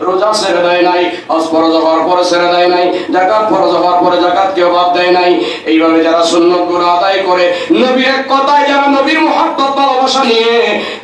রোজা ছেড়ে দেয় নাই, হজ ফরজ হওয়ার পরে ছেড়ে দেয় নাই, যাকাত ফরজ হওয়ার পরে যাকাত কেউ বাদ দেয় নাই। এইভাবে যারা সুন্নতগুলো আদায় করে, নবীর এক কথায় যারা নবীর মুহাব্বত ভালোবাসা নিয়ে,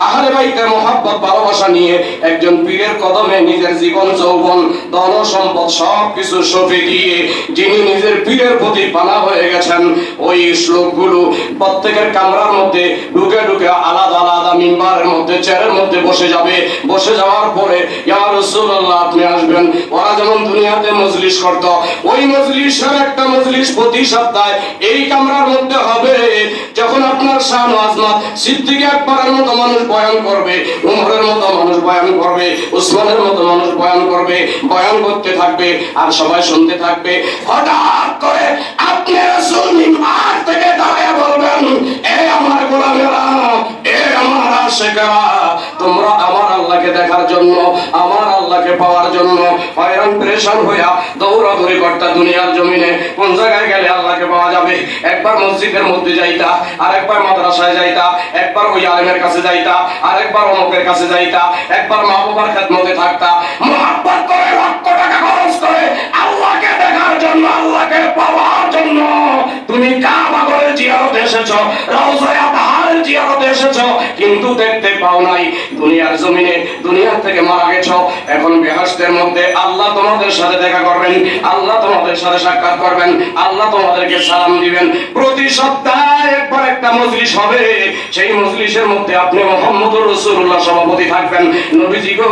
আহলে বাইতের মুহাব্বত ভালোবাসা নিয়ে একজন পীরের কদমে নিজের জীবন যৌবন ধন সম্পদ সবকিছু সঁপে দিয়ে যিনি নিজের পীরের প্রতি পানা হয়ে গেছেন, ওই শ্লোকগুলো প্রত্যেকের কামরার মধ্যে ঢুকে ঢুকে আলাদা আলাদা মিম্বারের মধ্যে চেয়ারের মধ্যে বসে যাবে। বসে যাওয়ার পরে ইয়া রাসূলুল্লাহ আপনি আসবেন। ওরা যেমন দুনিয়াতে মজলিস করত, ওই মজলিসের একটা মজলিস প্রতি সপ্তাহে এই কামরার মধ্যে হবে। যখন আপনার শান ও আজমত সিদ্দিক আকবরের মতো মানুষ বয়ান করবে, উমরের মতো মানুষ বয়ান করবে, উসমানের মতো মানুষ বয়ান করবে, বয়ান করতে থাকবে আর সবাই শুনতে থাকবে। হঠাৎ করে আপনি রাসূল মিম্বার থেকে দাঁড়িয়ে বলবেন, এ আমার গোলামেরা, এ আমার আশিকেরা, তোমরা আমার আল্লাহকে দেখার জন্য, আমার আল্লাহকে পাওয়ার জন্য হয়রান পেরেশান হইয়া দৌড়াদৌড়ি করতা দুনিয়ার জমিনে। কোন জায়গায় গেলে আল্লাহকে পাওয়া যাবে? একবার মসজিদের মধ্যে যাইতা, আর একবার মাদ্রাসায় যাইতা, একবার ওই আলেমের কাছে যাইতা, আর একবার অমুকের কাছে যাইতা, একবার মা বাবার খেদমতে থাকতা। মুহাব্বত করে লক্ষ টাকা খরচ করে আল্লাহকে দেখার জন্য, আল্লাহকে পাওয়ার জন্য তুমি কাবা ঘরে জিয়ারতে এসেছো, রওজায়ে আতহারের জিয়ারতে এসেছো, কিন্তু দেখতে পাও নাই। দুনিয়ার জমিনে দুনিয়া থেকে মারা গেছো, এখন বেহেশতের মধ্যে আল্লাহ তোমাদের সাথে দেখা করবেন, আল্লাহ তোমাদের সাথে সাক্ষাৎ করবেন, আল্লাহ তোমাদেরকে সালাম দিবেন। প্রতি সপ্তাহে একবার একটা মজলিস হবে, সেই মজলিসের মধ্যে আপনি মুহাম্মদুর রাসূলুল্লাহ সভাপতি থাকবেন। নবীজি গো,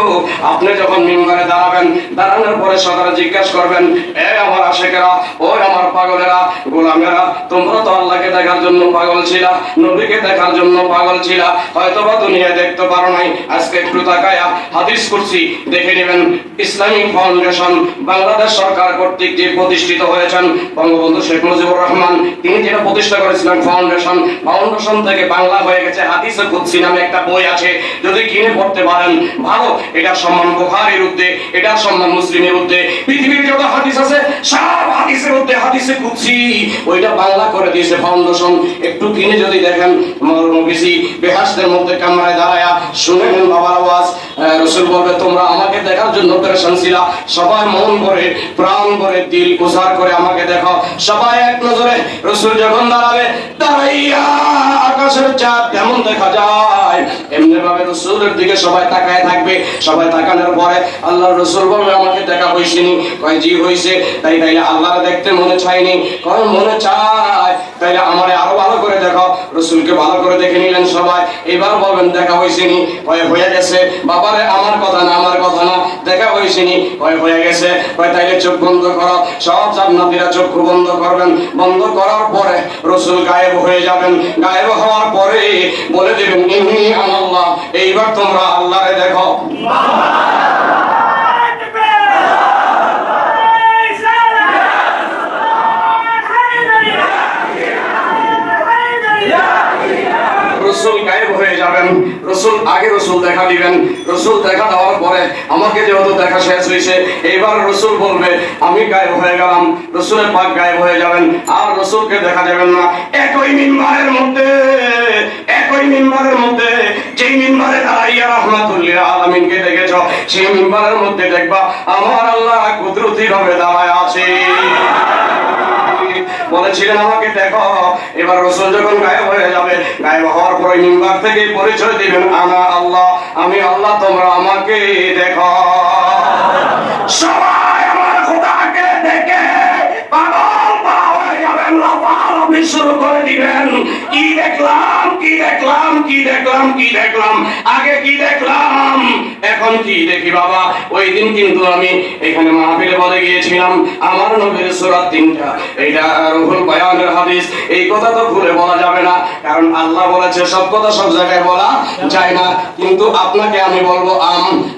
আপনি যখন মিম্বারে দাঁড়াবেন, দাঁড়ানোর পরে সকালে জিজ্ঞাসা করবেন, এ আমার আশিকেরা, ও আমার পাগলেরা, গোলামেরা, তোমরা তো আল্লাহকে দেখার জন্য পাগল ছিলা, নবীকে দেখার জন্য পাগল ছিলা, হয়তোবা দুনিয়া দেখতে পারো নাই, আজকে একটু তাকায়া হাদিস কুরসি দেখে নেবেন। ইসলামিক ফাউন্ডেশন বাংলাদেশ সরকার কর্তৃক যে প্রতিষ্ঠিত হয়েছেন, বঙ্গবন্ধু শেখ মুজিবুর রহমান তিনি যেটা প্রতিষ্ঠা করেছিলেন ফাউন্ডেশন, ফাউন্ডেশন থেকে বাংলা হয়ে গেছে হাদিসে কুদসি নামে একটা বই আছে, যদি কিনে পড়তে পারেন ভালো। এটার সম্মান বুখারীর ঊর্ধ্বে, এটার সম্মান মুসলিমের ঊর্ধ্বে, পৃথিবীর যত হাদিস আছে সব হাদিসের ঊর্ধ্বে হাদিসে কুদসি, ওইটা বাংলা করে দিয়েছে ফাউন্ডেশন। একটু কিনে যদি দেখেন, নবীজি বেহেশতের মধ্যে কামরায় দাঁড়ায়া শুনে নেন বাবার আওয়াজ। রাসূল বলবে, তোমরা আমাকে দেখার জন্য পেরেশান ছিলা, সবাই মন করে প্রাণ করে দিল উজাড় করে আমাকে দেখো। সবাই এক নজরে রাসূল যখন দাঁড়াবে, দাঁড়াইয়া আকাশের চাঁদ কেমন দেখা যায় এমনি ভাবে রাসূলের দিকে সবাই তাকায় থাকবে। সবাই তাকানোর পরে আল্লাহর রাসূল বলবে, আমাকে দেখা হইছেনি? কয় জি হইছে। তাইলে আল্লাহরে দেখতে মনে চায়নি? কয় মনে চায়। তাইলে আমারে আরো ভালো করে দেখো। রাসূলকে ভালো করে দেখে নিলেন সবাই। এবার বলবেন, দেখা হইছেনি? কয় হয়ে গেছে। বাবারে, আমার কথা না, আমার কথা না, দেখা হইছেনি? কয় হয়ে গেছে। কয় তাইলে চোখ বন্ধ করো। সব জান্নাতীরা চক্ষু বন্ধ করবেন। বন্ধ করার পরে রাসূল গায়েব হয়ে যাবেন। গায়েব হওয়ার পরে বলে দিবেন, ইন্নী আনাল্লাহ, এইবার তোমরা আল্লাহরে দেখো। রাসূল গায়েব হয়ে যাবেন। রাসূল আগে রাসূল দেখা দিবেন। রাসূল দেখা দেওয়ার পরে আমাকে যেহেতু দেখা শেষ হয়েছে, এবার রাসূল বলবে, আমি গায়েব হয়ে গেলাম। রাসূলের পাক গায়েব হয়ে যাবেন, আর রাসূলকে দেখা যাবেন না। একই মিম্বারের মধ্যে, একই মিম্বারের মধ্যে, যেই মিম্বারে দাঁড়াইয়া রাহমাতুল লিল আলামিনকে দেখেছো, সেই মিম্বারের মধ্যে দেখবা আমার আল্লাহ কুদরতি ভাবে দাঁড়ায় আছে। বলেছিলেন আমাকে দেখো। এবার রাসূল যখন গায়েব হয়ে যাবে, গায়েব হওয়ার পরে মিম্বার থেকে পরিচয় দিবেন, আনা আল্লাহ, আমি আল্লাহ, তোমরা আমাকে দেখো। সবাই আমার খোদাকে দেখে পাগল পাগল হয়ে যাবেন, লাফালাফি শুরু করে দিবেন। কি দেখলাম, কি দেখলাম, কি দেখলাম, কি দেখলাম, আগে কি দেখলাম, এখন কি দেখি বাবা। ওই দিন কিন্তু আমি এখানে মাহফিলে বলে গিয়েছিলাম, আমার নবীর সূরা 3টা, এটা রুহুল বয়ানের হাদিস। এই কথা তো ভুলে বলা যাবে না, কারণ আল্লাহ বলেছে সব কথা সব জায়গায় বলা যায় না। কিন্তু আপনাকে আমি বলবো,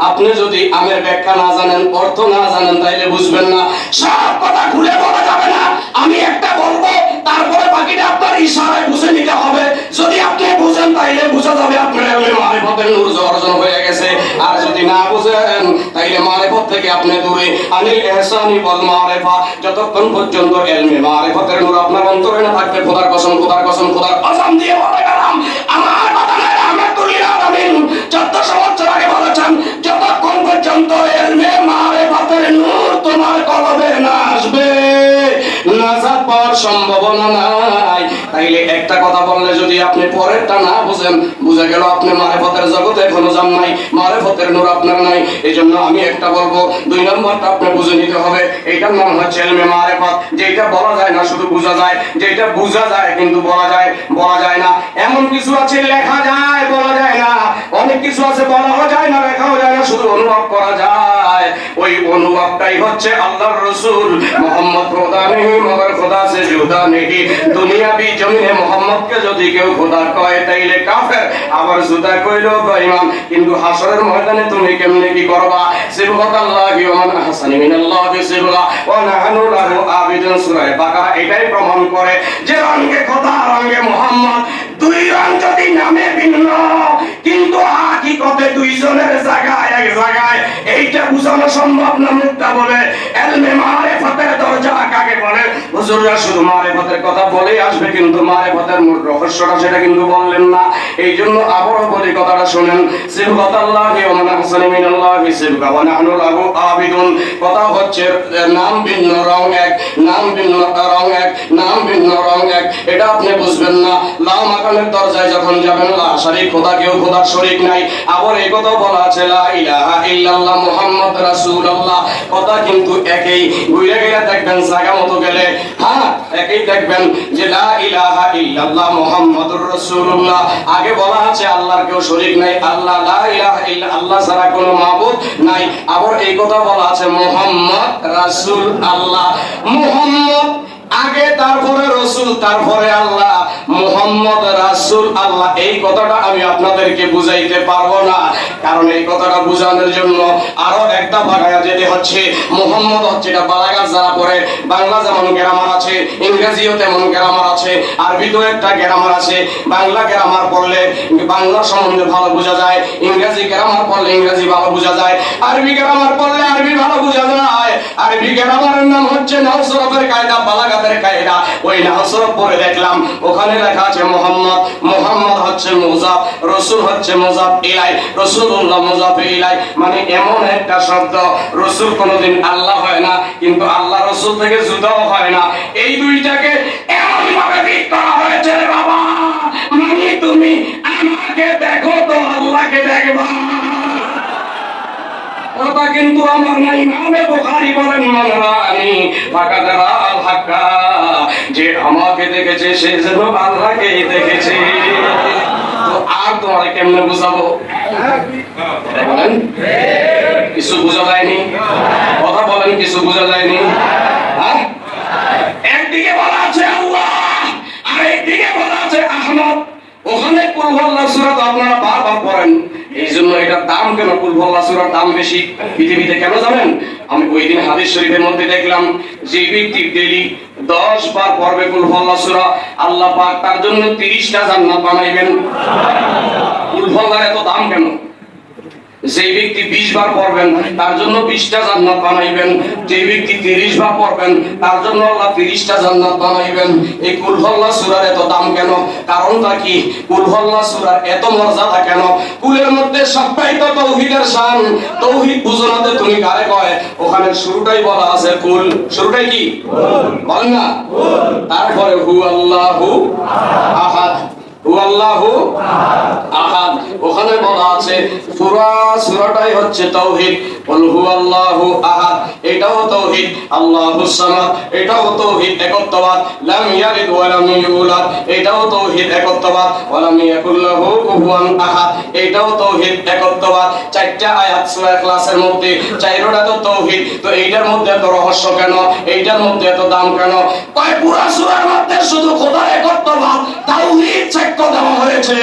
আপনি যদি আমের ব্যাখ্যা না জানেন, অর্থ না জানেন, তাইলে বুঝবেন না। সব কথা ভুলে বলা যাবে না। আমি একটা বলবো, তারপরে বাকিটা আপনার ইশারায় বুঝে নিতে হবে। যদি আপনি বুঝেন তাইলে বুঝা যাবে আপনার মারিফতের নূর অর্জন হয়ে গেছে। আর যদি না বুঝেন তাইলে মারিফত থেকে আপনি দূরে। আনিল ইহসানি ওয়াল মারিফা, যতক্ষণ পর্যন্ত ইলমে মারিফতের নূর আপনার অন্তরে না থাকবে, খোদার কসম, খোদার কসম, খোদার কসম দিয়ে বলে গেলাম, আমার কথা নয়, রাহমাতুল লিল আলামিন 1400 বছর আগে বলেছেন, যতক্ষণ পর্যন্ত ইলমে আসবে, নাজাত পাওয়ার সম্ভাবনা নাই। তাইলে একটা কথা বললে যদি আপনি পরেরটা না বুঝেন, বুঝে গেল আপনি মারিফতের জগতে এখনো যান নাই, মারিফতের নূর আপনার নাই। এই জন্য আমি একটা বলবো, 2 নম্বরটা আপনি বুঝে নিতে হবে। এইটার নাম হচ্ছে ইলমে মারিফত। যেটা বলা যায় না শুধু বোঝা যায়, যেটা বোঝা যায় কিন্তু বলা যায় না। এমন কিছু আছে লেখা যায় বলা যায় না, অনেক কিছু আছে বলাও যায় না লেখাও যায় না, শুধু অনুভব করা যায়। ওই অনুভবটাই হচ্ছে আল্লাহর রাসূল মুহাম্মদ খোদা নেহি মগর খোদা সে জুদা নেহি। দুনিয়াবি জমিনে মুহাম্মদকে যদি কেউ খোদা কয় তাইলে কাফের, আবার জুদা কইলেও বেঈমান। কিন্তু হাসরের ময়দানে তুমি কেমনে কি করবা? সিবগাতাল্লাহি ওয়া মান আহসানু মিনাল্লাহি সিবগা ওয়া নাহনু লাহু আবিদুন। সূরা বাকারা এটাই প্রমাণ করে যে রঙে খোদা রঙে মুহাম্মদ, দুই রং যদি নামে ভিন্ন কিন্তু হাকিকতে দুইজনের জায়গায় এক জায়গায়, এইটা বোঝানো সম্ভব না। মুক্তা বলে ইলমে মারিফতের দরজা কাকে বলে? হুজুররা শুধু মারিফতের কথা বলেই আসবে, কিন্তু মারিফতের মূল রহস্যটা সেটা কিন্তু বললেন না। এই জন্য আবারও বলি, কথাটা শুনেন। সিবগাতাল্লাহি ওয়া মান আহসানু মিনাল্লাহি সিবগা ওয়া নাহনু লাহু আবিদুন। কথা হচ্ছে নাম ভিন্ন রং এক, নাম ভিন্ন রং এক, নাম ভিন্ন রং এক, এটা আপনি বুঝবেন না। লা মাকানের দরজায় যখন যাবেন, লা শারীক, খোদা কেউ খোদার শরীক নাই। আবার এই কথা বলা আছে লা ইলাহা ইল্লাল্লাহ মুহাম্মদ রাসূলুল্লাহ, কথা কিন্তু একই। ঘুরে গেলে দেখবেন জায়গা মতো গেলে হ্যাঁ একই দেখবেন যে লা ইলাহা ইল্লাল্লাহ মুহাম্মাদুর রাসূলুল্লাহ। আগে বলা আছে আল্লাহর কেউ শরীক নাই, আল্লাহ লা ইলাহা ইল্লা আল্লাহ ছাড়া কোনো মাবুদ নাই। আবার এই কথা বলা আছে মুহাম্মদ রাসূল আল্লাহ। মুহাম্মদ আগে, তারপরে রসুল, তারপরে আল্লাহ। মুহাম্মদ রাসূল আল্লাহ, এই কথাটা আমি আপনাদেরকে বুঝাইতে পারবো না, কারণ এই কথাটা বোঝানোর জন্য আরো একটা বাগায়া যেতে হচ্ছে। মুহাম্মদ হচ্ছে এটা বালাগাত যারা পড়ে, বাংলা যেমন গ্রামার আছে, ইংরেজিও তেমন গ্রামার আছে, আরবিতেও একটা গ্রামার আছে। বাংলা গ্রামার পড়লে বাংলা সম্বন্ধে ভালো বোঝা যায়, ইংরেজি গ্রামার পড়লে ইংরেজি ভালো বোঝা যায়, আরবি গ্রামার পড়লে আরবি ভালো বোঝা যায়। আরবি গ্রামারের নাম হচ্ছে নাহউ সরফের কায়দা, বালাগাতের কায়দা। ওই নাহউ সরফ পড়ে দেখলাম, ওখানে লেখা আছে মুহাম্মদ, মুহাম্মদ হচ্ছে মুযাফ, রাসূল হচ্ছে মুযাফ ইলাই, রাসূলুল্লাহ মুযাফ ইলাই। মানে এমন একটা শব্দ, রাসূল কোনোদিন আল্লাহ হয় না, কিন্তু আল্লাহ রাসূল থেকে জুদাও হয় না। এই দুইটাকে এমন ভাবে ঠিক করা হয়েছে রে বাবা, মানে তুমি আমাকে দেখো তো আল্লাহকে দেখবা। কথা কিন্তু আমার নাই। ইমামে বুখারী বলেন মান রাআনি ফাকাদ রাআল হাক্কা, যে আমাকে দেখেছে সে যেন আল্লাহকেই দেখেছে। তো আর তোমার কেমনে বুঝাবো বলেন? কিছু বোঝা যায়নি? কথা বলেন, কিছু বোঝা যায়নি? হ্যাঁ, একদিকে বলা আছে আল্লাহ আর একদিকে বলা আছে আহমদ। ওখানে কুল হুয়াল্লাহ সূরা আপনারা বারবার পড়েন, এই জন্য এটার দাম কেন, কুল হুয়াল্লাহ সূরার দাম বেশি পৃথিবীতে কেন জানেন? আমি ওই দিন হাদিস শরীফের মধ্যে দেখলাম, যে ব্যক্তি ডেইলি 10 বার পড়বে কুল হুয়াল্লাহ সূরা, আল্লাহ পাক তার জন্য 30টা জান্নাত বানাইবেন। কুল হুয়াল্লাহর এত দাম কেন? যে ব্যক্তি 20 বার পড়বেন তার জন্য 20টা জান্নাত বানাইবেন, যে ব্যক্তি 30 বার পড়বেন তার জন্য আল্লাহ 30টা জান্নাত বানাইবেন। এই কুল হুয়াল্লাহ সূরার এত দাম কেন? কারণটা কি? কুল হুয়াল্লাহ সূরার এত মর্যাদা কেন? কুলের মধ্যে সবটাই তো তাওহীদের শান। তাওহীদ বুঝাতে তুমি কারে কয়? ওখানে শুরুটাই বলা আছে কুল। শুরুটাই কি বলেন না? তারপরে হু আল্লাহু আহাদ, হু আল্লাহু আহাদ। ওখানে বলা আছে পুরা সূরাটাই হচ্ছে তাওহীদ। কুল হু আল্লাহু আহাদ, এটাও তাওহীদ। আল্লাহুস সামাদ, এটাও তাওহীদ, একত্ববাদ। লাম ইয়ালিদ ওয়া লাম ইউলাদ, এটাও তাওহীদ, একত্ববাদ। ওয়া লাম ইয়াকুল লাহু কুফুয়ান আহাদ, এটাও তাওহীদ, একত্ববাদ। 4টা আয়াত সূরা ইখলাসের মধ্যে, 4টা তো তাওহীদ। তো এইটার মধ্যে এত রহস্য কেন? এইটার মধ্যে এত দাম কেন? কয় পুরা সূরার মধ্যে শুধু খোদার একত্ববাদ, তাওহীদ সাক্ষ্য দেওয়া হয়েছে,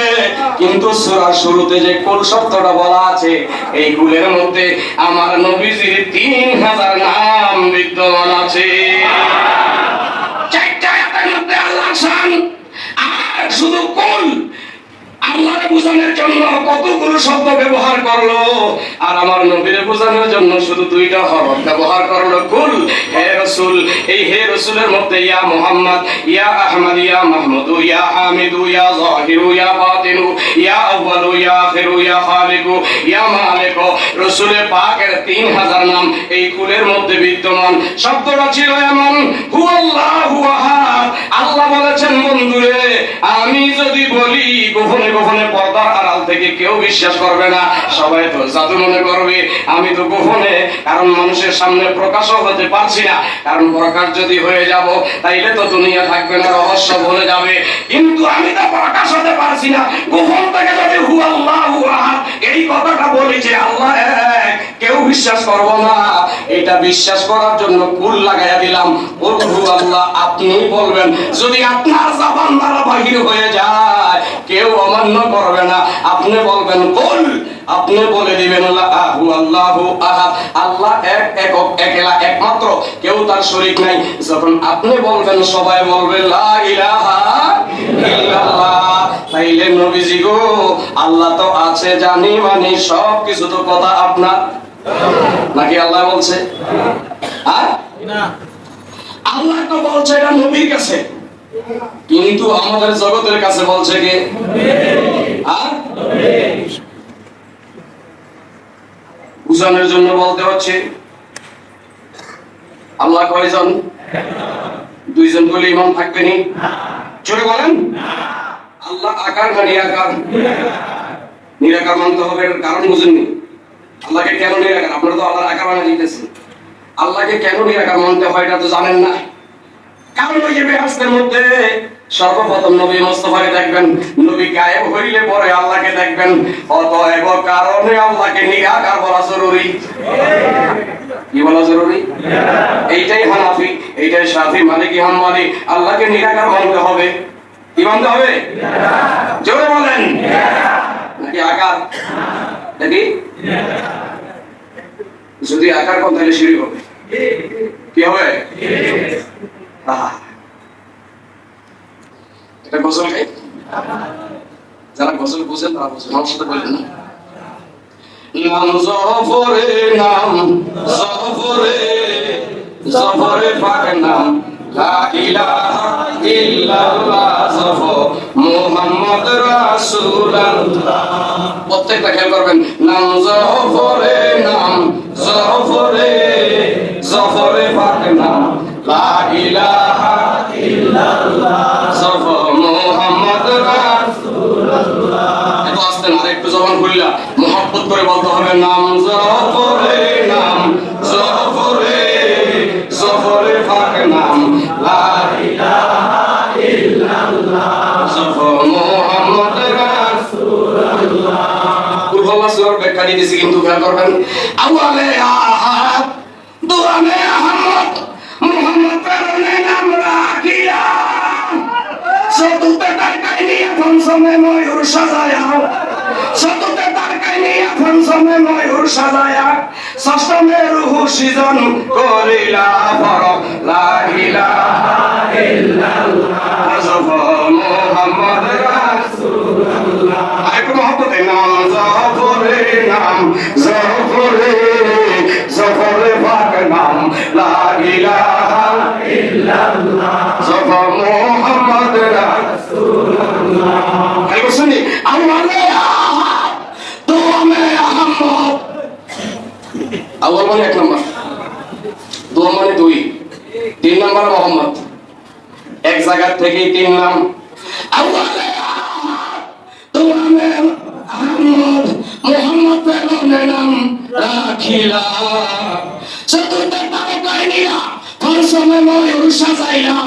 কিন্তু সূরার শুরুতে যে কুল শব্দটা বলা আছে, এই কুলের মধ্যে আমার নবীজির 3000 নাম বিদ্যমান আছে। 4টা আয়াতের মধ্যে আল্লাহর শান, আর শুধু কুল আল্লাহকে বোঝানোর জন্য কতগুলো শব্দ ব্যবহার করলো, আর আমার নবীকে বোঝানোর জন্য শুধু 2টা হরফ ব্যবহার করলো, কুল। হে রাসূল, এই হে রাসূলের মধ্যে ইয়া মুহাম্মদ, ইয়া আহমদ, ইয়া মাহমুদ, ইয়া হামিদ, ইয়া যাহির, ইয়া বাতিন, ইয়া আউয়াল, ইয়া আখির, ইয়া খালিক, ইয়া মালিক। রাসূলের পাকের 3000 নাম, এই কুলের মধ্যে বিদ্যমান। শব্দটা ছিল এমন, হু আল্লাহু আহাদ। আল্লাহ বলেছেন, বন্ধুরে আমি যদি বলি গোপনে গোপনে পর্দার আড়াল থেকে কেউ বিশ্বাস করবে না, সবাই তো জাদু মনে করবে। আমি তো গোপনে, কারণ মানুষের সামনে প্রকাশও হতে পারছি না, কারণ প্রকাশ যদি হয়ে যাব তাইলে তো দুনিয়া থাকবে না, রহস্য বলে যাবে। কিন্তু আমি তো প্রকাশ হতে পারছি না, গোপন থেকে যদি হু আল্লাহু আহাদ এই কথাটা বলি যে আল্লাহ এক, কেউ বিশ্বাস করবো না। এটা বিশ্বাস করার জন্য কুল লাগাইয়া দিলাম। হু আল্লাহ আপনি বলবেন, যদি আপনার জবান দ্বারা বাহির হয়ে যায় কেউ অমান্য করবে না। আপনি বলবেন কুল, আপনি বলে দিবেন হু আল্লাহু আহাদ, আল্লাহ এক, একক, একলা, একমাত্র, কেউ তার শরীক নাই। যখন আপনি বলবেন সবাই বলবে লা ইলাহা ইল্লাল্লাহ। তাইলে নবীজি গো, আল্লাহ তো আছে জানি মানি, সব কিছু তো কথা আপনার, নাকি আল্লাহ বলছে? আল্লাহ তো বলছে এটা নবীর কাছে, কিন্তু আমাদের জগতের কাছে বলছে কে? বুঝানোর জন্য বলতে হচ্ছে। আল্লাহ কয়জন? দুইজন বলে ইমান থাকবে নি? জোরে বলেন। আল্লাহ আকার না নিরাকার? নিরাকার মানতে হবে, কারণ বুঝেননি। আল্লাহকে কেন নিরাকার? আপনারা তো আল্লাহর আকার বানিয়ে দিতেছেন। আল্লাহকে কেন নিরাকার মানতে হয় এটা তো জানেন না। কারণ ওই যে বেহেশতের মধ্যে সর্বপ্রথম নবী মুস্তাফাকে দেখবেন, নবী গায়েব হইলে পরে আল্লাহকে দেখবেন। অতএব কারণে আল্লাহকে নিরাকার বলা জরুরি। কি বলা জরুরি? এইটাই হানাফি, এইটাই শাফি, মালিকি, হাম্বলি। আল্লাহকে নিরাকার মানতে হবে। কি মানতে হবে? জোরে বলেন। নাকি আকার? নাকি যদি আকার কোন তাহলে শিরক হবে। কি হবে? এটা গজল গাই, যারা গজল বুঝেন তারা বুঝেন, আমার সাথে বললেন না। নাম জফরে, নাম জফরে, জফরে পাক নাম লা ইলাহা ইল্লাল্লাহ, জফর মুহাম্মদ রাসূলুল্লাহ। প্রত্যেকটা খেয়াল করবেন। নাম জফরে, নাম জফরে, জফরে পাক নাম লা ইলাহা ইল্লাল্লাহ, জফর মুহাম্মদ রাসূলুল্লাহ। একটু আস্তে না, একটু জবান খুললা মুহাব্বত করে বলতে হবে। নাম জফরে, নাম জফরে, জফরে পাক নাম লা ইলাহা ইল্লাল্লাহ, জফর মুহাম্মদ রাসূলুল্লাহ। কুরআন সূরার ব্যাখ্যা দিতেছি, কিন্তু খেয়াল করবেন। আউয়ালে আহাদ, দুআনে আহমদ, মুহাম্মদ প্রেরণে নাম রাখিয়া, চতুর্থে তার কাহিনিয়া পঞ্চমে ময়ূর সাজায়া, চতুর্থে তার কাহিনিয়া পঞ্চমে ময়ূর সাজায়া, ষষ্ঠমে রূহ সৃজন করিলা পর লা ইলাহা ইল্লাল্লাহ, জফর মুহাম্মদ রাসূলুল্লাহ। আরেকটু মহব্বতে। নাম জফরে, নাম জফরে, জফরে পাক নাম লা ইলাহা ইল্লাল্লাহ, জফর মুহাম্মদ রাসূলুল্লাহ। এই শুনি, আউয়ালে আহাদ, দুআনে আহমদ। আউয়াল মানে এক নাম্বার, দুআ মানে দুই, তিন নাম্বার মোহাম্মদ। এক জায়গা থেকে তিন নাম। আউয়ালে আহাদ, দুআনে আহমদ, মুহাম্মদ প্রেরণে নাম রাখিলা, চতুর্থে তারকায় নিয়া পঞ্চমে ময়ূর সাজাইলা,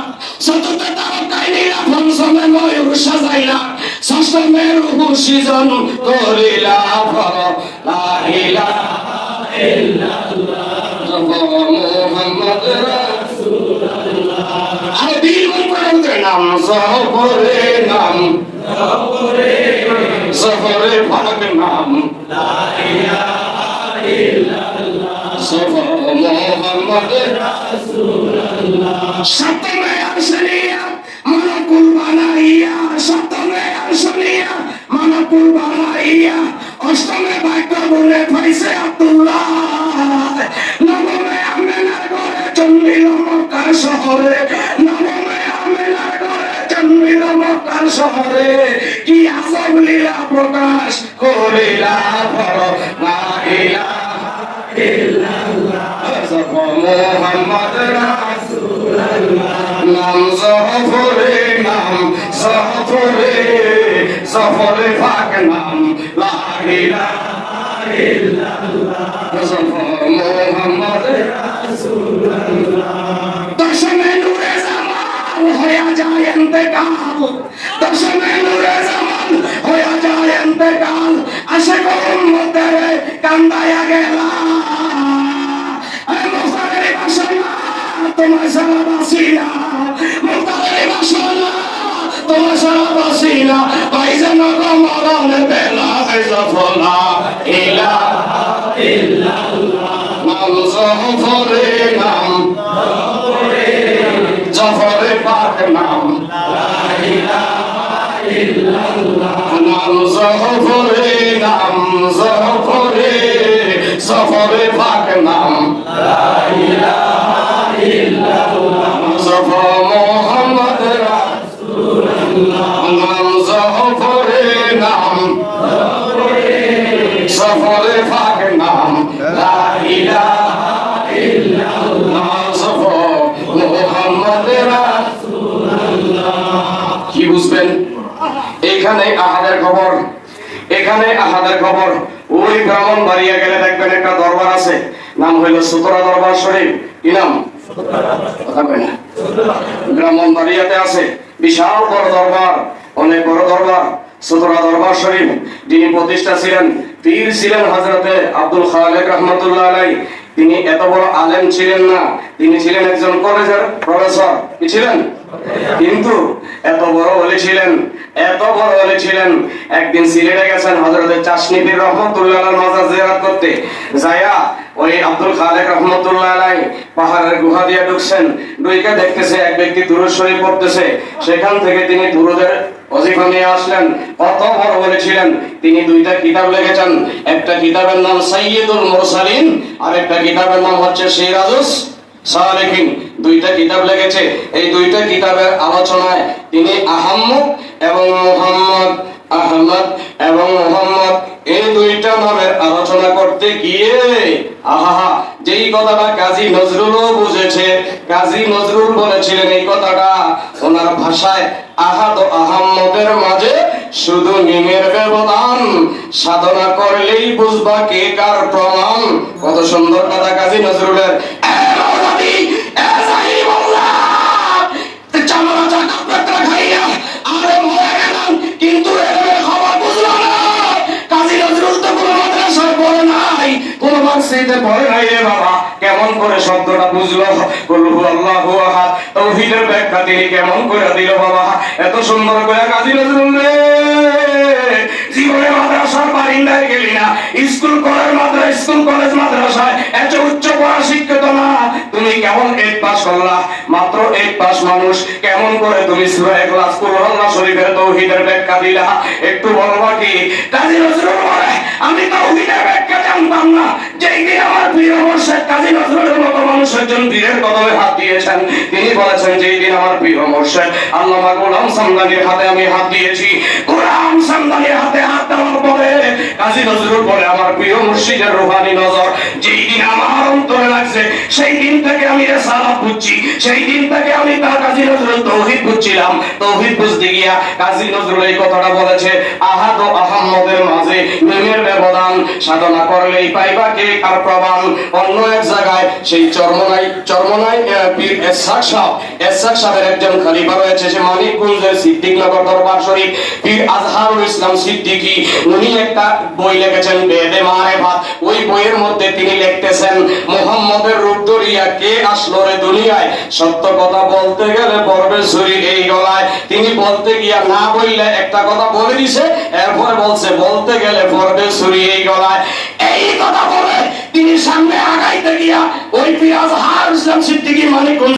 চতুর্থে তারকায় নিয়া পঞ্চমে ময়ূর সাজাইলা, ষষ্ঠমে রূহ সৃজন করিলা পর লা ইলাহা ইল্লাল্লাহ, মুহাম্মদ রাসূলুল্লাহ। আরে দিল পড়ে নাম জফরে, নাম জফরে, জফরে পাক নাম লা ইলাহা ইল্লাল্লাহ, জফর মুহাম্মদ রাসূলুল্লাহ। সপ্তমে আরশনিয়া মালাকুল বানাইয়া, সপ্তমে আরশনিয়া মালাকুল বানাইয়া, অষ্টমে বাইকা বলে পাইছে আব্দুল্লাহ, নবমে আমেনার ঘরে জন্মিল মক্কার শহরে, নবমে আমেনার ঘরে জন্মিল মক্কার শহরে, কি আজব লীলা প্রকাশ করিলা পর লা ইলাহা ইল্লাল্লাহ, মোহাম্মদ নাম জফরে নাম জফরে জফরে পাক নাম লা ইলাহা ইল্লাল্লাহ মোহাম্মদ রাসূলুল্লাহ দশমে নূরে জামান হয়ে যায় ইন্তেকাল দশমে নূরে জামান হয়ে যায় ইন্তেকাল আশিক উম্মতের কান্দায়া গেলা মুফাদের বাসনা তোমার সারা বাসিনা মুফাদের বাসনা তোমার সারা বাসিনা ভাইজান মরণ বেলা জফলা ইলাহা ইল্লাল্লাহ নাম জফরে নাম জফরে পাক নাম লা ইলাহা ইল্লাল্লাহ নাম জফরে নাম জফরে জফরে পাক নাম লা ইলাহা ইল্লাল্লাহ মুস্তাফা মুহাম্মদ রাসূলুল্লাহ নাম জফরে নাম জফরে পাক নাম লা ইলাহা ইল্লাল্লাহ মুস্তাফা মুহাম্মদ রাসূলুল্লাহ কি বুঝবেন এখানে আহাদের খবর এখানে আহাদের খবর ওই ব্রাহ্মণবাড়িয়া গেলে দেখবেন একটা দরবার আছে নাম হইল সুতরা দরবার শরীফ কি নাম কথা কই না ব্রাহ্মণবাড়িয়াতে আছে বিশাল বড় দরবার অনেক বড় দরবার সুতরা দরবার শরীফ যিনি প্রতিষ্ঠা ছিলেন পীর ছিলেন হযরতে আব্দুল খালেক রাহমাতুল্লাহ আলাইহি তিনি এত বড় আলেম ছিলেন না তিনি ছিলেন একজন কলেজের প্রফেসর কি ছিলেন কিন্তু এত বড় ওলি ছিলেন এত বড় ওলি ছিলেন একদিন সিলেটে গেছেন হযরতে চাশনী পীর রহমাতুল্লাহ আলাইহির মাজার জিয়ারত করতে যায়া ওই আব্দুল খালেক রহমাতুল্লাহ আলাইহি পাহাড়ের গুহা দিয়ে ঢুকছেন ঢুকে দেখতেছে এক ব্যক্তি দুরূদ শরীফ পড়তেছে সেখান থেকে তিনি দুরূদের ওজিফা নিয়ে আসলেন কত বড় বলেছিলেন তিনি দুইটা কিতাব লিখেছেন একটা কিতাবের নাম সাইয়্যিদুল মুরসালিন আর একটা কিতাবের নাম হচ্ছে সিরাজুস সালেহিন দুইটা কিতাব লিখেছে এই দুইটা কিতাবের আলোচনায় তিনি আহমদ এবং মুহাম্মদ আহমদ এবং মুহাম্মদ এই দুইটা নামের আলোচনা করতে গিয়ে আহা যেই কথাটা কাজী নজরুলও বুঝেছে কাজী নজরুল বলেছিলেন এই কথাটা ওনার ভাষায় আহাদ ও আহম্মদের মাঝে শুধু নিমের ব্যবধান সাধনা করলেই বুঝবা কে কার প্রমাণ কত সুন্দর কথা কাজী নজরুলের কিন্তু খবর বুঝলো না কাজী নজরুল তো কোনো মাদ্রাসায় পড়ে নাই কোন মাদ্রাসাতে পড়ে নাই রে বাবা কেমন করে শব্দটা বুঝলো বলল আল্লাহু আহাদ তাওহীদের ব্যাখ্যা তিনি কেমন করে দিল বাবা এত সুন্দর করে কাজী নজরুল রে জীবনে মাদ্রাসার বারিন্দায় গেলি না স্কুল কলেজ মাদ্রাসা স্কুল কলেজ মাদ্রাসায় এত উচ্চ পড়া শিক্ষিত না তুমি কেমন 8 পাস করলা মাত্র 8 পাস মানুষ কেমন করে তুমি সূরা ইখলাস কুরআন শরীফের তাওহীদের ব্যাখ্যা দিলা একটু বলবা কি কাজী নজরুল বলে আমি তাওহীদের ব্যাখ্যা জানতাম না যেই দিন আমার প্রিয় মুর্শিদ কাজী নজরুলের মতো মানুষ একজন পীরের কদমে হাত দিয়েছেন তিনি বলেছেন যেই দিন আমার প্রিয় মুর্শিদ আল্লামা গোলাম সামদানির হাতে আমি হাত দিয়েছি গোলাম সামদানির হাতে হাত দেওয়ার পরে কাজী নজরুল বলে আমার প্রিয় মুর্শিদের রূহানি নজর যেই দিন আমার অন্তরে লাগছে সেই দিন থেকে আমি রিসালাত বুঝছি সেই দিন থেকে আমি তার কাজী নজরুল তাওহীদ বুঝছিলাম তাওহীদ বুঝতে গিয়া কাজী নজরুল এই কথাটা বলেছে আহাদ ও আহম্মদের মাঝে নিমের ব্যবধান সাধনা করলেই পাইবা কে কার প্রমাণ অন্য এক জায়গায় সেই চরমনাই পীর এসহাক সাহেবের একজন খলিফা রয়েছে সে মানিকগঞ্জের সিদ্দিকনগর দরবার শরীফ পীর আজহারুল ইসলাম সিদ্দিকী উনি একটা বই লিখেছেন বেদে মারিফাত ওই বইয়ের মধ্যে তিনি লিখতেছেন মুহাম্মদের রূপ ধরিয়া কে আসলো রে দুনিয়ায় সত্য কথা বলতে গেলে পড়বে ছুরি এই গলায় তিনি বলতে গিয়া না বললে একটা কথা বলে দিছে এরপর বলছে বলতে গেলে পড়বে ছুরি এই গলায় এই কথা বলে তিনি সামনে আগাইতে গিয়া ওই পীর আজহারুল ইসলাম সিদ্দিকী মানিকগঞ্জ